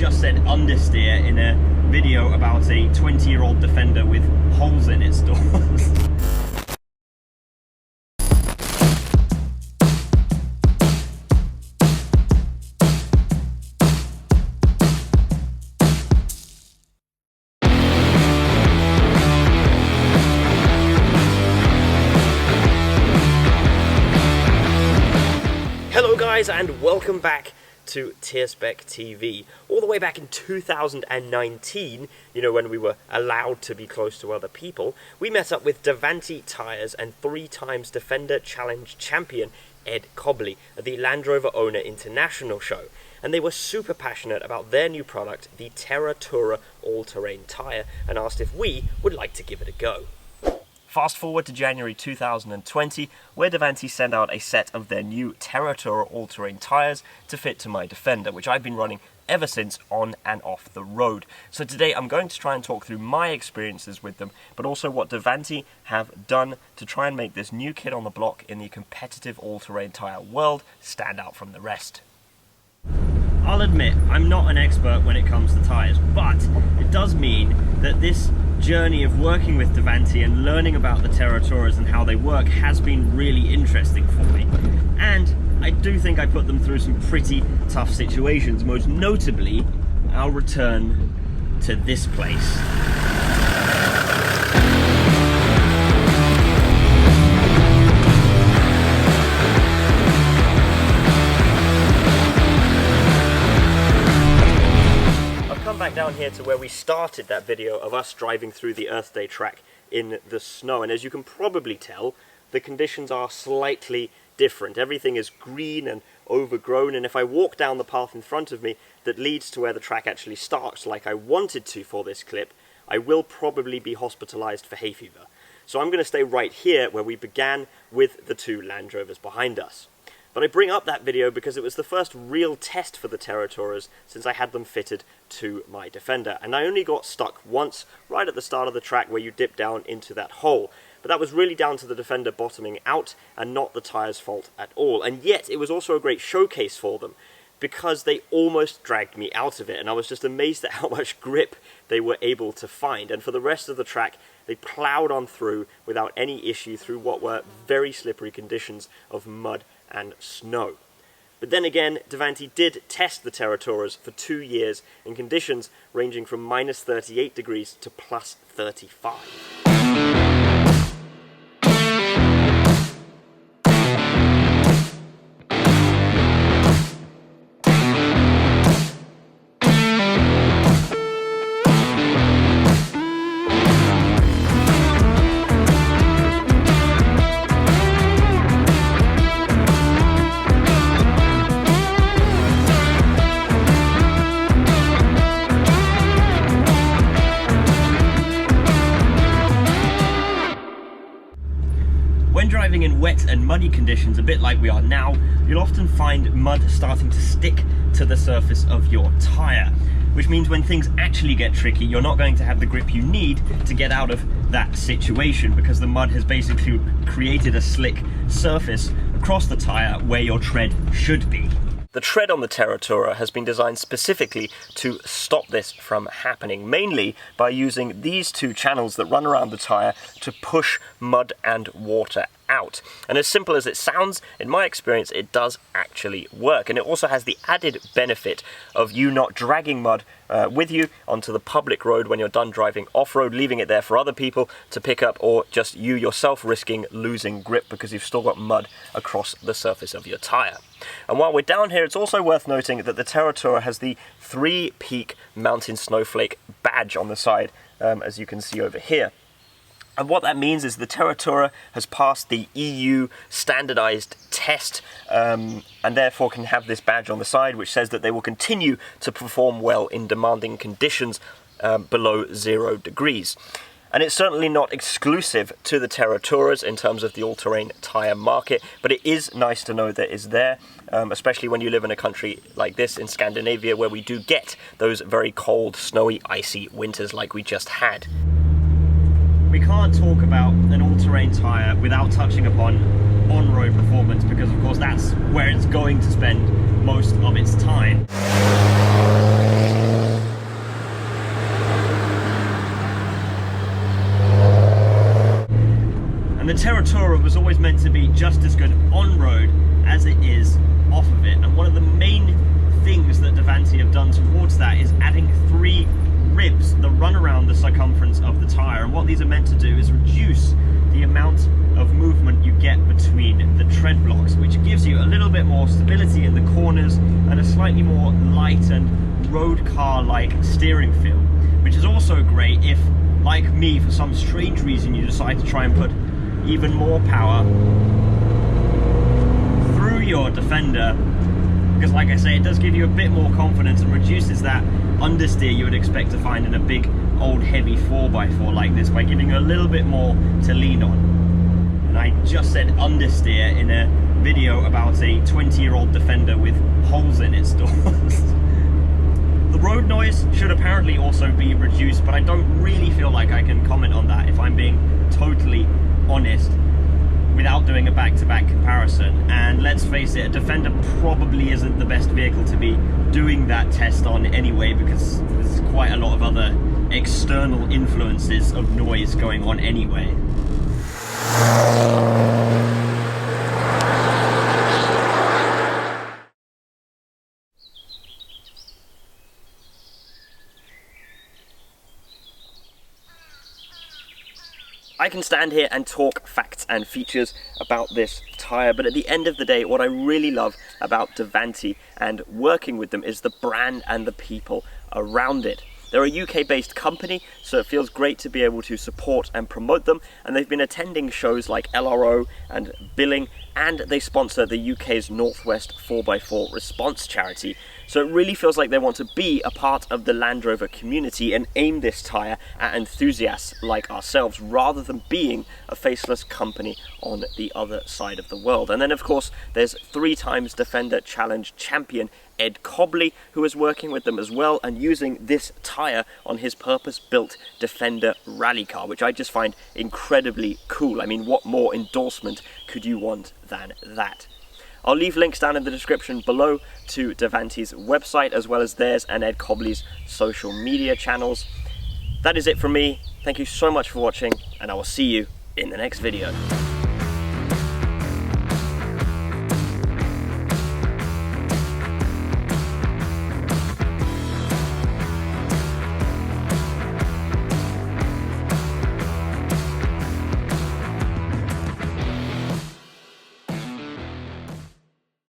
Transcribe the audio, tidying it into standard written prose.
just said understeer in a video about a 20-year-old Defender with holes in its doors. Hello guys, and welcome back to Tierspec TV. All the way back in 2019, you know, when we were allowed to be close to other people, we met up with Davanti tyres and 3-time Defender Challenge champion Ed Cobley at the Land Rover Owner International show. And they were super passionate about their new product, the Terratoura all-terrain tyre, and asked if we would like to give it a go. Fast forward to January 2020, where Davanti sent out a set of their new Terratoura all-terrain tyres to fit to my Defender, which I've been running ever since on and off the road. So today I'm going to try and talk through my experiences with them, but also what Davanti have done to try and make this new kid on the block in the competitive all-terrain tyre world stand out from the rest. I'll admit, I'm not an expert when it comes to tyres, but it does mean that this journey of working with Davanti and learning about the Terratouras and how they work has been really interesting for me. And I do think I put them through some pretty tough situations, most notably our return to this place. Back down here to where we started that video of us driving through the Earth Day track in the snow, and as you can probably tell, the conditions are slightly different. Everything is green and overgrown, and if I walk down the path in front of me that leads to where the track actually starts like I wanted to for this clip, I will probably be hospitalized for hay fever. So I'm going to stay right here where we began with the 2 Land Rovers behind us. But I bring up that video because it was the first real test for the Terratouras since I had them fitted to my Defender. And I only got stuck once, right at the start of the track where you dip down into that hole. But that was really down to the Defender bottoming out and not the tyre's fault at all. And yet it was also a great showcase for them because they almost dragged me out of it. And I was just amazed at how much grip they were able to find. And for the rest of the track, they ploughed on through without any issue through what were very slippery conditions of mud and snow. But then again, Davanti did test the Terratouras for 2 years in conditions ranging from minus 38 degrees to plus 35. When driving in wet and muddy conditions, a bit like we are now, you'll often find mud starting to stick to the surface of your tyre, which means when things actually get tricky, you're not going to have the grip you need to get out of that situation because the mud has basically created a slick surface across the tyre where your tread should be. The tread on the Terratoura has been designed specifically to stop this from happening, mainly by using these 2 channels that run around the tyre to push mud and water out. And as simple as it sounds, in my experience, it does actually work. And it also has the added benefit of you not dragging mud with you onto the public road when you're done driving off-road, leaving it there for other people to pick up, or just you yourself risking losing grip because you've still got mud across the surface of your tyre. And while we're down here, it's also worth noting that the Terratoura has the 3-peak mountain snowflake badge on the side, as you can see over here. And what that means is the Terratoura has passed the EU standardized test and therefore can have this badge on the side which says that they will continue to perform well in demanding conditions below 0 degrees. And it's certainly not exclusive to the Terratouras in terms of the all-terrain tyre market, but it is nice to know that it's there, especially when you live in a country like this in Scandinavia where we do get those very cold, snowy, icy winters like we just had. We can't talk about an all-terrain tyre without touching upon on-road performance because of course that's where it's going to spend most of its time. the Terratoura was always meant to be just as good on-road as it is off of it. And one of the main things that Davanti have done towards that is adding 3 ribs that run around the circumference of the tyre. And what these are meant to do is reduce the amount of movement you get between the tread blocks, which gives you a little bit more stability in the corners and a slightly more light and road car-like steering feel, which is also great if, like me, for some strange reason you decide to try and put even more power through your Defender, because like I say, it does give you a bit more confidence and reduces that understeer you would expect to find in a big old heavy 4x4 like this by giving you a little bit more to lean on. And I just said understeer in a video about a 20-year-old Defender with holes in its doors. The road noise should apparently also be reduced, but I don't really feel like I can comment on that if I'm being totally honest without doing a back-to-back comparison. And let's face it, a Defender probably isn't the best vehicle to be doing that test on anyway, because there's quite a lot of other external influences of noise going on anyway. I can stand here and talk facts and features about this tyre, but at the end of the day, what I really love about Davanti and working with them is the brand and the people around it. They're a UK-based company, so it feels great to be able to support and promote them, and they've been attending shows like LRO and Billing, and they sponsor the UK's Northwest 4x4 Response charity. So it really feels like they want to be a part of the Land Rover community and aim this tyre at enthusiasts like ourselves, rather than being a faceless company on the other side of the world. And then of course there's 3 times Defender Challenge champion Ed Cobley, who is working with them as well and using this tyre on his purpose-built Defender rally car, which I just find incredibly cool. I mean, what more endorsement could you want than that? I'll leave links down in the description below to Davanti's website, as well as theirs and Ed Cobley's social media channels. That is it from me. Thank you so much for watching, and I will see you in the next video.